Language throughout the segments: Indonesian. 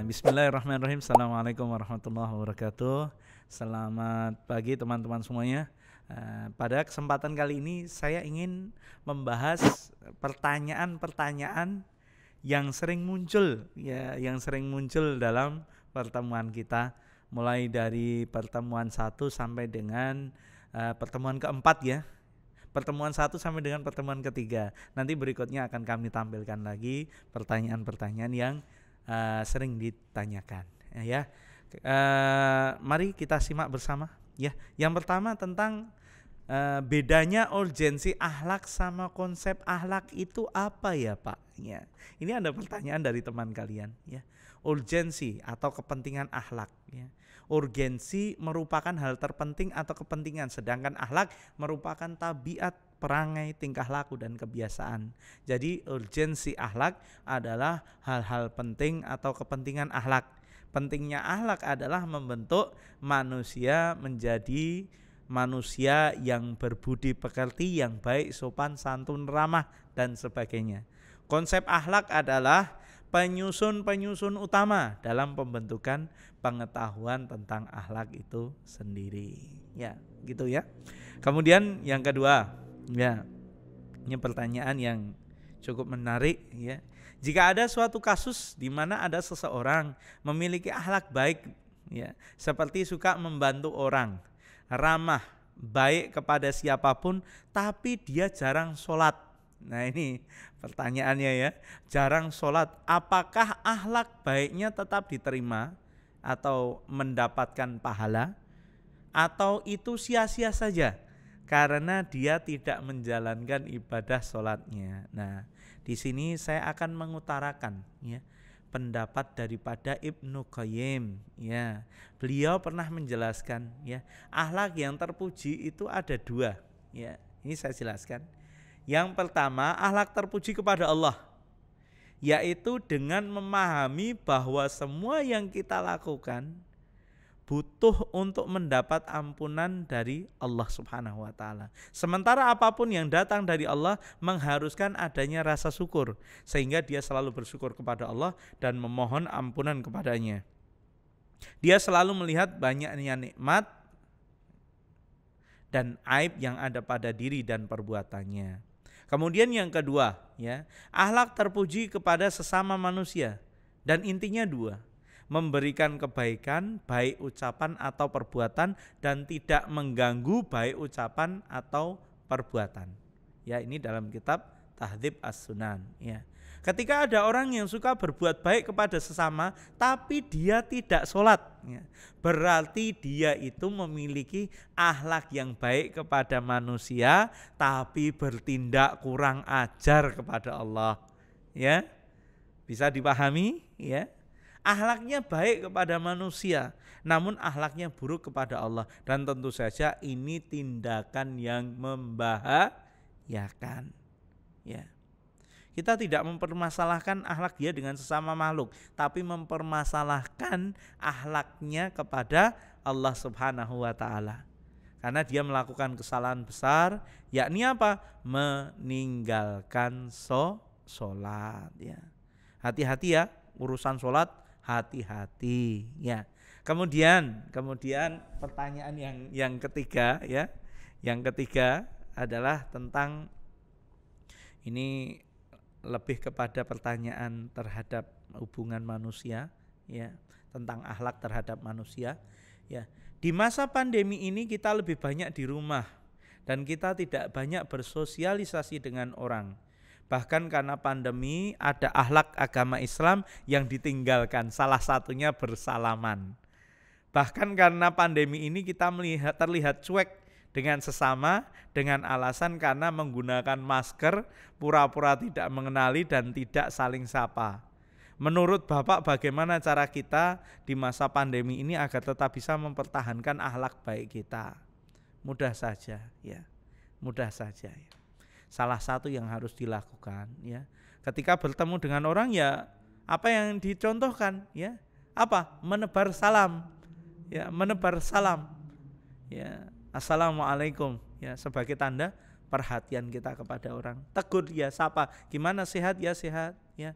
Bismillahirrahmanirrahim. Assalamualaikum warahmatullahi wabarakatuh. Selamat pagi teman-teman semuanya. Pada kesempatan kali ini saya ingin membahas pertanyaan-pertanyaan yang sering muncul, yang sering muncul dalam pertemuan kita, mulai dari pertemuan 1 sampai dengan pertemuan keempat ya. Pertemuan 1 sampai dengan pertemuan ketiga. Nanti berikutnya akan kami tampilkan lagi pertanyaan-pertanyaan yang sering ditanyakan ya. Mari kita simak bersama ya. Yang pertama tentang bedanya urgensi akhlak sama konsep akhlak itu apa ya Pak ya. Ini ada pertanyaan dari teman kalian ya. Urgensi atau kepentingan akhlak ya. Urgensi merupakan hal terpenting atau kepentingan, sedangkan akhlak merupakan tabiat, perangai, tingkah laku, dan kebiasaan. Jadi urgensi akhlak adalah hal-hal penting atau kepentingan akhlak. Pentingnya akhlak adalah membentuk manusia menjadi manusia yang berbudi pekerti, yang baik, sopan, santun, ramah, dan sebagainya. Konsep akhlak adalah penyusun utama dalam pembentukan pengetahuan tentang akhlak itu sendiri. Ya, gitu ya. Kemudian yang kedua, ya, ini pertanyaan yang cukup menarik ya. Jika ada suatu kasus di mana ada seseorang memiliki akhlak baik ya, seperti suka membantu orang, ramah, baik kepada siapapun, tapi dia jarang sholat. Nah ini pertanyaannya ya, jarang sholat, apakah akhlak baiknya tetap diterima atau mendapatkan pahala, atau itu sia-sia saja karena dia tidak menjalankan ibadah sholatnya. Nah di sini saya akan mengutarakan ya pendapat daripada Ibnu Qayyim ya. Beliau pernah menjelaskan ya, akhlak yang terpuji itu ada dua ya. Ini saya jelaskan. Yang pertama, akhlak terpuji kepada Allah, yaitu dengan memahami bahwa semua yang kita lakukan butuh untuk mendapat ampunan dari Allah Subhanahu wa taala. Sementara apapun yang datang dari Allah mengharuskan adanya rasa syukur, sehingga dia selalu bersyukur kepada Allah dan memohon ampunan kepadanya. Dia selalu melihat banyaknya nikmat dan aib yang ada pada diri dan perbuatannya. Kemudian yang kedua, ya, akhlak terpuji kepada sesama manusia, dan intinya dua: memberikan kebaikan baik ucapan atau perbuatan dan tidak mengganggu baik ucapan atau perbuatan. Ya, ini dalam kitab Tahdzib As-Sunan, ya. Ketika ada orang yang suka berbuat baik kepada sesama tapi dia tidak sholat ya, berarti dia itu memiliki akhlak yang baik kepada manusia tapi bertindak kurang ajar kepada Allah ya. Bisa dipahami ya. Akhlaknya baik kepada manusia namun akhlaknya buruk kepada Allah, dan tentu saja ini tindakan yang membahayakan ya. Kita tidak mempermasalahkan akhlak dia dengan sesama makhluk, tapi mempermasalahkan akhlaknya kepada Allah Subhanahu wa taala. Karena dia melakukan kesalahan besar, yakni apa? Meninggalkan sholat ya. Hati-hati ya, urusan sholat hati-hati ya. Kemudian pertanyaan yang ketiga ya. Yang ketiga adalah tentang ini, lebih kepada pertanyaan terhadap hubungan manusia ya, tentang akhlak terhadap manusia ya. Di masa pandemi ini kita lebih banyak di rumah dan kita tidak banyak bersosialisasi dengan orang. Bahkan karena pandemi ada akhlak agama Islam yang ditinggalkan, salah satunya bersalaman. Bahkan karena pandemi ini kita terlihat cuek dengan sesama dengan alasan karena menggunakan masker, pura-pura tidak mengenali dan tidak saling sapa. Menurut Bapak, bagaimana cara kita di masa pandemi ini agar tetap bisa mempertahankan akhlak baik kita? Mudah saja ya. Mudah saja ya. Salah satu yang harus dilakukan ya, ketika bertemu dengan orang ya, apa yang dicontohkan ya? Apa? Menebar salam. Ya, menebar salam. Ya. Assalamualaikum ya, sebagai tanda perhatian kita kepada orang. Tegur dia, sapa, gimana, sehat ya, sehat ya.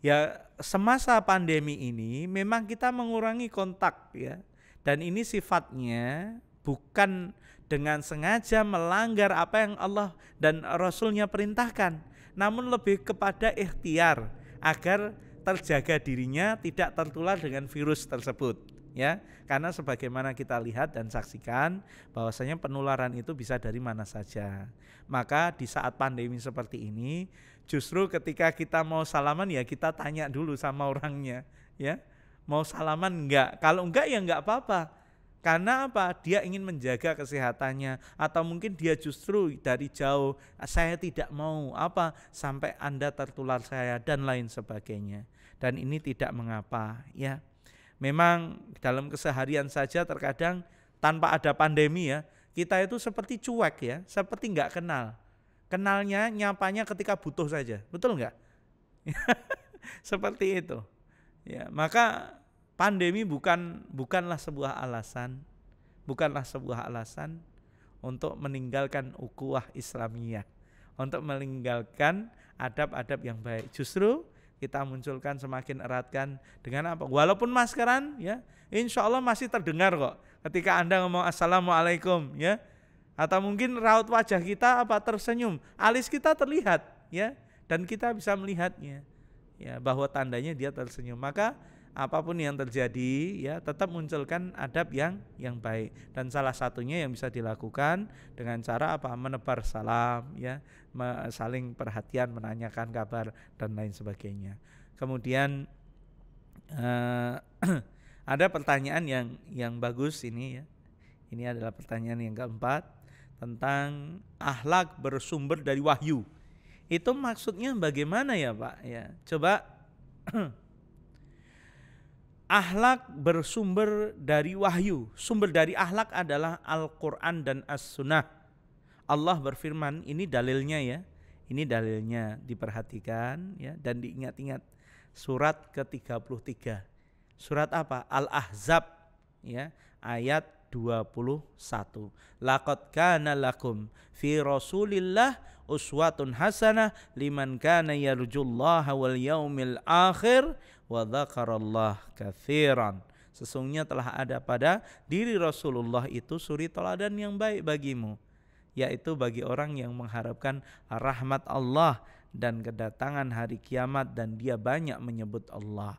Ya, semasa pandemi ini memang kita mengurangi kontak ya. Dan ini sifatnya bukan dengan sengaja melanggar apa yang Allah dan Rasulnya perintahkan, namun lebih kepada ikhtiar agar terjaga dirinya tidak tertular dengan virus tersebut ya. Karena sebagaimana kita lihat dan saksikan bahwasanya penularan itu bisa dari mana saja. Maka di saat pandemi seperti ini, justru ketika kita mau salaman ya kita tanya dulu sama orangnya ya, mau salaman enggak? Kalau enggak ya enggak apa-apa. Karena apa? Dia ingin menjaga kesehatannya, atau mungkin dia justru dari jauh, saya tidak mau apa sampai Anda tertular saya dan lain sebagainya. Dan ini tidak mengapa ya. Memang dalam keseharian saja terkadang tanpa ada pandemi ya, kita itu seperti cuek ya, seperti enggak kenal. Kenalnya, nyapanya ketika butuh saja, betul enggak? Seperti itu. Ya, maka pandemi bukanlah sebuah alasan untuk meninggalkan ukhuwah Islamiyah, untuk meninggalkan adab-adab yang baik. Justru kita munculkan, semakin eratkan dengan apa? Walaupun maskeran ya, insya Allah masih terdengar kok ketika Anda ngomong assalamualaikum ya. Atau mungkin raut wajah kita apa tersenyum, alis kita terlihat ya, dan kita bisa melihatnya ya, bahwa tandanya dia tersenyum. Maka apapun yang terjadi ya, tetap munculkan adab yang baik. Dan salah satunya yang bisa dilakukan dengan cara apa? Menebar salam ya, saling perhatian, menanyakan kabar dan lain sebagainya. Kemudian ada pertanyaan yang bagus ini ya. Ini adalah pertanyaan yang keempat, tentang akhlak bersumber dari wahyu. Itu maksudnya bagaimana ya Pak? Ya, coba. Akhlak bersumber dari wahyu. Sumber dari akhlak adalah Al-Quran dan As-Sunnah. Allah berfirman, ini dalilnya ya. Ini dalilnya, diperhatikan ya, dan diingat-ingat. Surat ke-33. Surat apa? Al-Ahzab ya, ayat 21. Laqad kana lakum fi Rasulillah uswatun hasanah liman kana yarjullaha wal yaumil akhir wa dzakarallaha katsiran. Sesungguhnya telah ada pada diri Rasulullah itu suri teladan yang baik bagimu, yaitu bagi orang yang mengharapkan rahmat Allah dan kedatangan hari kiamat dan dia banyak menyebut Allah.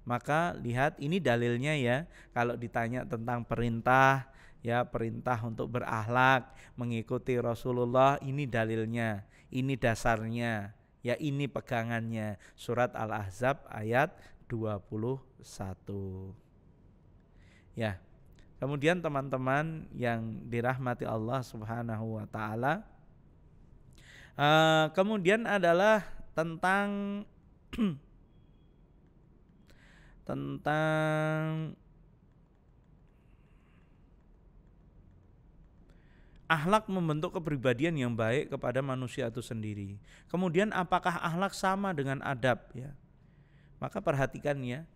Maka lihat ini dalilnya ya, kalau ditanya tentang perintah ya, perintah untuk berakhlak, mengikuti Rasulullah, ini dalilnya, ini dasarnya ya, ini pegangannya. Surat Al-Ahzab ayat 21 ya. Kemudian teman-teman yang dirahmati Allah Subhanahu wa taala, kemudian adalah tentang akhlak membentuk kepribadian yang baik kepada manusia itu sendiri. Kemudian apakah akhlak sama dengan adab ya? Maka perhatikan ya,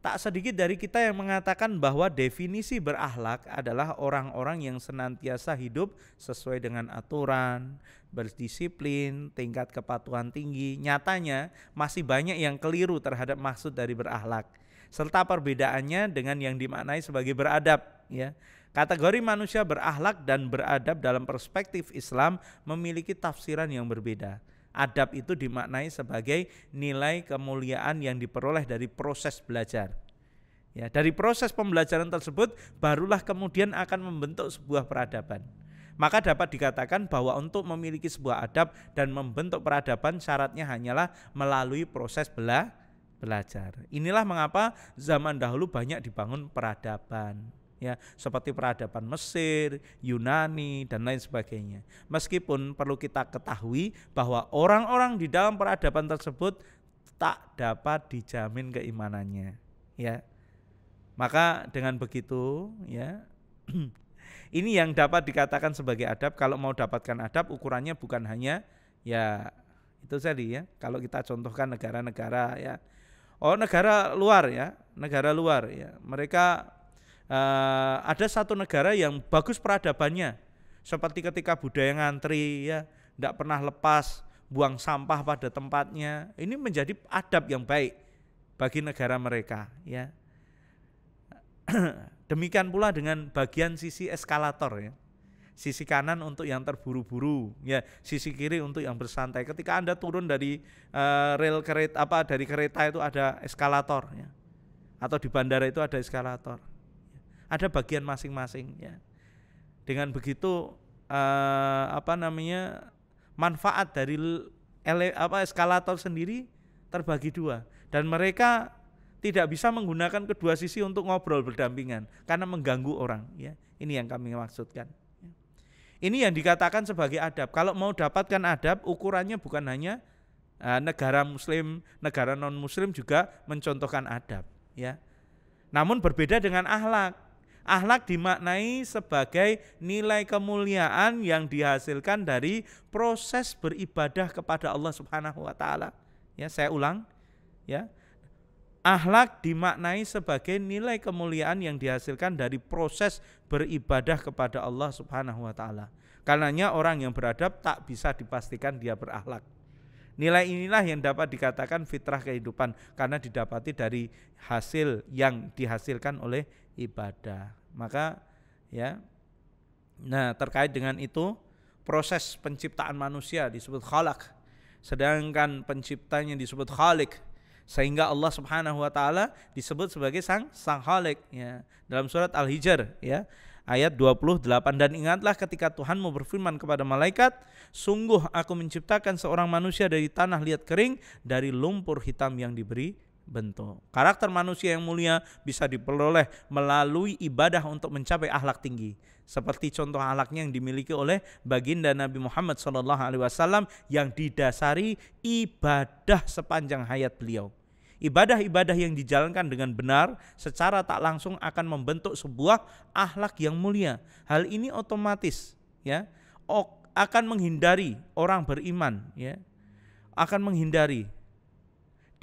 tak sedikit dari kita yang mengatakan bahwa definisi berakhlak adalah orang-orang yang senantiasa hidup sesuai dengan aturan, berdisiplin, tingkat kepatuhan tinggi. Nyatanya masih banyak yang keliru terhadap maksud dari berakhlak, serta perbedaannya dengan yang dimaknai sebagai beradab ya. Kategori manusia berakhlak dan beradab dalam perspektif Islam memiliki tafsiran yang berbeda. Adab itu dimaknai sebagai nilai kemuliaan yang diperoleh dari proses belajar. Ya, dari proses pembelajaran tersebut barulah kemudian akan membentuk sebuah peradaban. Maka dapat dikatakan bahwa untuk memiliki sebuah adab dan membentuk peradaban syaratnya hanyalah melalui proses belajar. Inilah mengapa zaman dahulu banyak dibangun peradaban. Ya, seperti peradaban Mesir, Yunani dan lain sebagainya. Meskipun perlu kita ketahui bahwa orang-orang di dalam peradaban tersebut tak dapat dijamin keimanannya, ya. Maka dengan begitu, ya, ini yang dapat dikatakan sebagai adab. Kalau mau dapatkan adab, ukurannya bukan hanya ya itu tadi ya. Kalau kita contohkan negara-negara ya, negara luar ya, mereka ada satu negara yang bagus peradabannya, seperti ketika budaya ngantri ya, tidak pernah lepas buang sampah pada tempatnya. Ini menjadi adab yang baik bagi negara mereka, ya. Demikian pula dengan bagian sisi eskalator, ya. Sisi kanan untuk yang terburu-buru, ya, sisi kiri untuk yang bersantai. Ketika Anda turun dari rel kereta dari kereta itu ada eskalator, ya. Atau di bandara itu ada eskalator. Ada bagian masing-masing, ya. Dengan begitu manfaat dari eskalator sendiri terbagi dua, dan mereka tidak bisa menggunakan kedua sisi untuk ngobrol berdampingan karena mengganggu orang, ya. Ini yang kami maksudkan. Ini yang dikatakan sebagai adab. Kalau mau dapatkan adab, ukurannya bukan hanya negara muslim, negara non muslim juga mencontohkan adab, ya. Namun berbeda dengan akhlak. Akhlak dimaknai sebagai nilai kemuliaan yang dihasilkan dari proses beribadah kepada Allah Subhanahu wa taala. Ya, saya ulang, ya. Akhlak dimaknai sebagai nilai kemuliaan yang dihasilkan dari proses beribadah kepada Allah Subhanahu wa taala. Karenanya orang yang beradab tak bisa dipastikan dia berakhlak. Nilai inilah yang dapat dikatakan fitrah kehidupan karena didapati dari hasil yang dihasilkan oleh ibadah. Maka, ya, nah terkait dengan itu proses penciptaan manusia disebut khalaq, sedangkan penciptanya disebut khaliq. Sehingga Allah Subhanahu wa taala disebut sebagai sang khaliq, ya. Dalam surat Al-Hijr, ya, ayat 28, dan ingatlah ketika Tuhanmu berfirman kepada malaikat, sungguh aku menciptakan seorang manusia dari tanah liat kering, dari lumpur hitam yang diberi bentuk. Karakter manusia yang mulia bisa diperoleh melalui ibadah untuk mencapai akhlak tinggi. Seperti contoh akhlaknya yang dimiliki oleh baginda Nabi Muhammad SAW yang didasari ibadah sepanjang hayat beliau. Ibadah-ibadah yang dijalankan dengan benar secara tak langsung akan membentuk sebuah akhlak yang mulia. Hal ini otomatis, ya, akan menghindari orang beriman, ya, akan menghindari.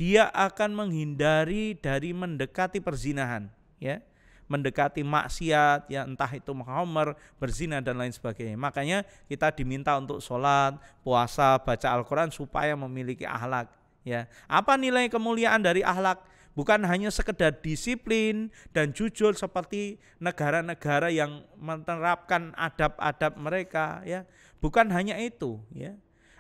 Dia akan menghindari dari mendekati perzinahan, ya, mendekati maksiat, ya, entah itu menghomer, berzina dan lain sebagainya. Makanya kita diminta untuk sholat, puasa, baca Al-Quran supaya memiliki akhlak. Ya, apa nilai kemuliaan dari akhlak? Bukan hanya sekedar disiplin dan jujur seperti negara-negara yang menerapkan adab-adab mereka, ya. Bukan hanya itu, ya.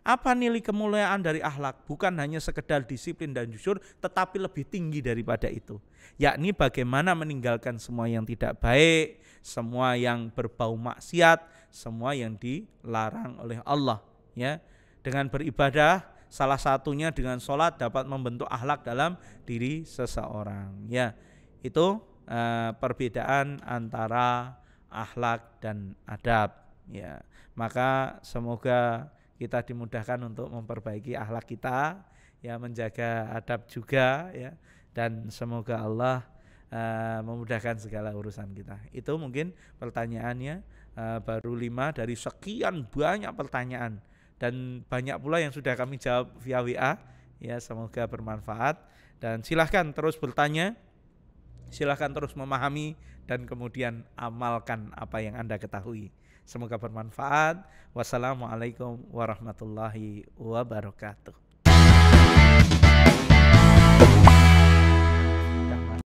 Apa nilai kemuliaan dari akhlak? Bukan hanya sekedar disiplin dan jujur, tetapi lebih tinggi daripada itu. Yakni bagaimana meninggalkan semua yang tidak baik, semua yang berbau maksiat, semua yang dilarang oleh Allah, ya. Dengan beribadah, salah satunya dengan sholat, dapat membentuk akhlak dalam diri seseorang, ya. Itu perbedaan antara akhlak dan adab, ya. Maka semoga kita dimudahkan untuk memperbaiki akhlak kita, ya, menjaga adab juga, ya, dan semoga Allah memudahkan segala urusan kita. Itu mungkin pertanyaannya, baru 5 dari sekian banyak pertanyaan. Dan banyak pula yang sudah kami jawab via WA, ya, semoga bermanfaat. Dan silahkan terus bertanya, silahkan terus memahami, dan kemudian amalkan apa yang Anda ketahui. Semoga bermanfaat. Wassalamualaikum warahmatullahi wabarakatuh.